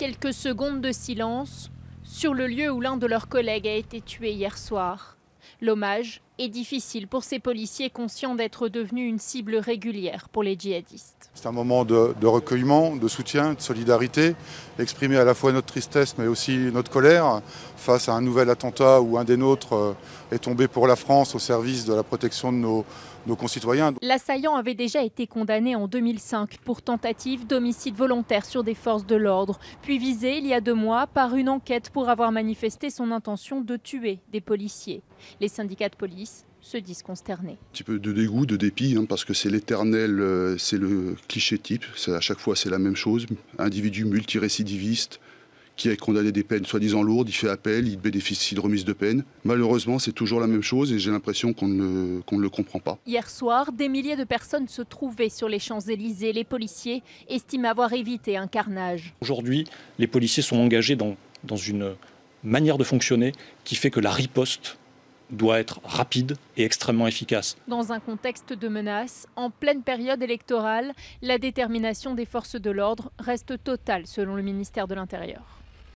Quelques secondes de silence sur le lieu où l'un de leurs collègues a été tué hier soir. L'hommage est difficile pour ces policiers conscients d'être devenus une cible régulière pour les djihadistes. C'est un moment de recueillement, de soutien, de solidarité, exprimer à la fois notre tristesse mais aussi notre colère face à un nouvel attentat où un des nôtres est tombé pour la France au service de la protection de nos concitoyens. L'assaillant avait déjà été condamné en 2005 pour tentative d'homicide volontaire sur des forces de l'ordre, puis visé il y a 2 mois par une enquête pour avoir manifesté son intention de tuer des policiers. Les syndicats de police se disent consternés. Un petit peu de dégoût, de dépit, parce que c'est l'éternel, c'est le cliché type. À chaque fois, c'est la même chose. Individu multirécidiviste qui est condamné des peines soi-disant lourdes, il fait appel, il bénéficie de remise de peine. Malheureusement, c'est toujours la même chose et j'ai l'impression qu'on ne le comprend pas. Hier soir, des milliers de personnes se trouvaient sur les Champs-Élysées. Les policiers estiment avoir évité un carnage. Aujourd'hui, les policiers sont engagés dans une manière de fonctionner qui fait que la riposte doit être rapide et extrêmement efficace. Dans un contexte de menace, en pleine période électorale, la détermination des forces de l'ordre reste totale selon le ministère de l'Intérieur.